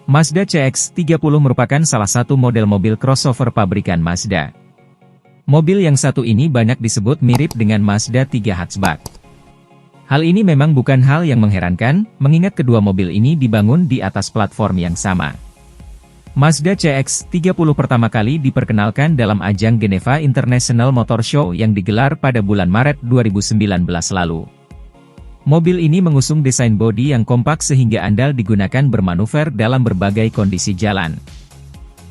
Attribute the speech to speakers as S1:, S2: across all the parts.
S1: Mazda CX-30 merupakan salah satu model mobil crossover pabrikan Mazda. Mobil yang satu ini banyak disebut mirip dengan Mazda 3 hatchback. Hal ini memang bukan hal yang mengherankan, mengingat kedua mobil ini dibangun di atas platform yang sama. Mazda CX-30 pertama kali diperkenalkan dalam ajang Geneva International Motor Show yang digelar pada bulan Maret 2019 lalu. Mobil ini mengusung desain bodi yang kompak sehingga andal digunakan bermanuver dalam berbagai kondisi jalan.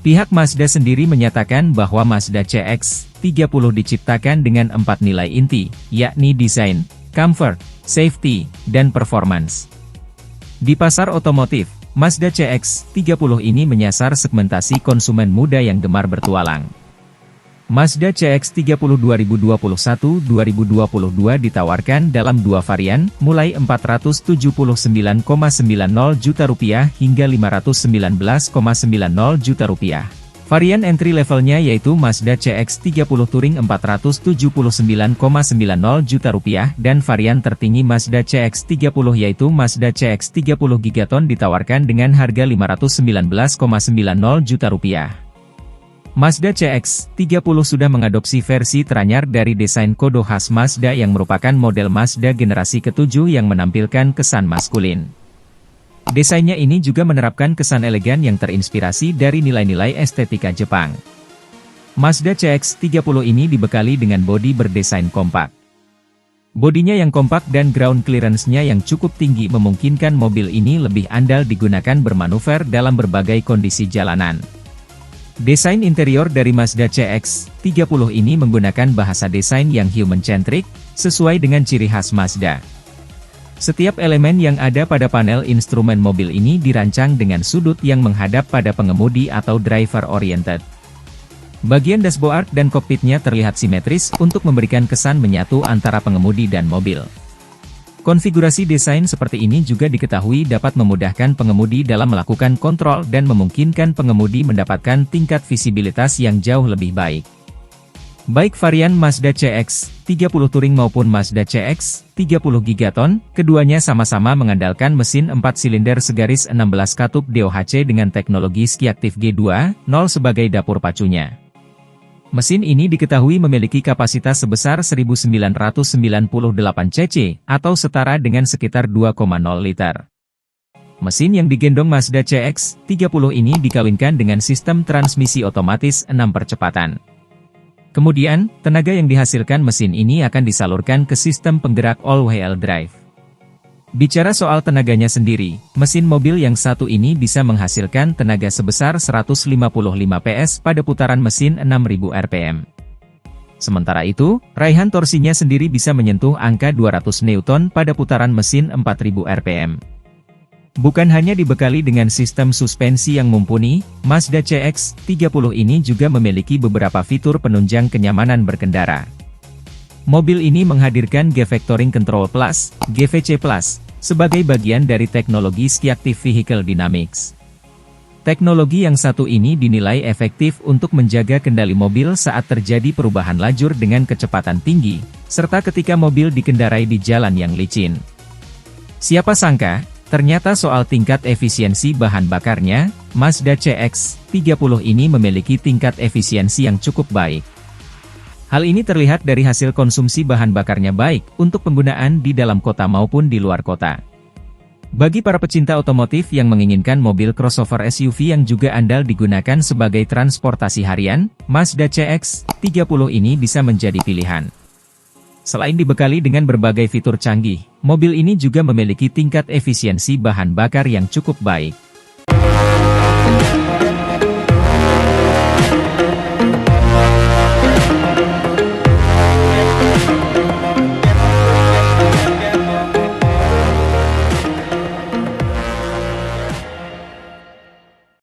S1: Pihak Mazda sendiri menyatakan bahwa Mazda CX-30 diciptakan dengan 4 nilai inti, yakni desain, comfort, safety, dan performance. Di pasar otomotif, Mazda CX-30 ini menyasar segmentasi konsumen muda yang gemar bertualang. Mazda CX-30 2021-2022 ditawarkan dalam dua varian, mulai Rp479,90 juta hingga Rp519,90 juta. Varian entry levelnya yaitu Mazda CX-30 Touring Rp479,90 juta dan varian tertinggi Mazda CX-30 yaitu Mazda CX-30 Gigaton ditawarkan dengan harga Rp519,90 juta. Mazda CX-30 sudah mengadopsi versi teranyar dari desain kodo khas Mazda yang merupakan model Mazda generasi ke-7 yang menampilkan kesan maskulin. Desainnya ini juga menerapkan kesan elegan yang terinspirasi dari nilai-nilai estetika Jepang. Mazda CX-30 ini dibekali dengan bodi berdesain kompak. Bodinya yang kompak dan ground clearance-nya yang cukup tinggi memungkinkan mobil ini lebih andal digunakan bermanuver dalam berbagai kondisi jalanan. Desain interior dari Mazda CX-30 ini menggunakan bahasa desain yang human-centric, sesuai dengan ciri khas Mazda. Setiap elemen yang ada pada panel instrumen mobil ini dirancang dengan sudut yang menghadap pada pengemudi atau driver-oriented. Bagian dashboard dan kokpitnya terlihat simetris untuk memberikan kesan menyatu antara pengemudi dan mobil. Konfigurasi desain seperti ini juga diketahui dapat memudahkan pengemudi dalam melakukan kontrol dan memungkinkan pengemudi mendapatkan tingkat visibilitas yang jauh lebih baik. Baik varian Mazda CX-30 Touring maupun Mazda CX-30 Gigaton, keduanya sama-sama mengandalkan mesin 4 silinder segaris 16 katup DOHC dengan teknologi Skiactiv G2.0 sebagai dapur pacunya. Mesin ini diketahui memiliki kapasitas sebesar 1998 cc, atau setara dengan sekitar 2,0 liter. Mesin yang digendong Mazda CX-30 ini dikawinkan dengan sistem transmisi otomatis 6 percepatan. Kemudian, tenaga yang dihasilkan mesin ini akan disalurkan ke sistem penggerak all-wheel drive. Bicara soal tenaganya sendiri, mesin mobil yang satu ini bisa menghasilkan tenaga sebesar 155 PS pada putaran mesin 6000 rpm. Sementara itu, raihan torsinya sendiri bisa menyentuh angka 200 Newton pada putaran mesin 4000 rpm. Bukan hanya dibekali dengan sistem suspensi yang mumpuni, Mazda CX-30 ini juga memiliki beberapa fitur penunjang kenyamanan berkendara. Mobil ini menghadirkan G-Vectoring Control Plus, GVC Plus, sebagai bagian dari teknologi Skiactiv Vehicle Dynamics. Teknologi yang satu ini dinilai efektif untuk menjaga kendali mobil saat terjadi perubahan lajur dengan kecepatan tinggi, serta ketika mobil dikendarai di jalan yang licin. Siapa sangka, ternyata soal tingkat efisiensi bahan bakarnya, Mazda CX-30 ini memiliki tingkat efisiensi yang cukup baik. Hal ini terlihat dari hasil konsumsi bahan bakarnya baik untuk penggunaan di dalam kota maupun di luar kota. Bagi para pecinta otomotif yang menginginkan mobil crossover SUV yang juga andal digunakan sebagai transportasi harian, Mazda CX-30 ini bisa menjadi pilihan. Selain dibekali dengan berbagai fitur canggih, mobil ini juga memiliki tingkat efisiensi bahan bakar yang cukup baik.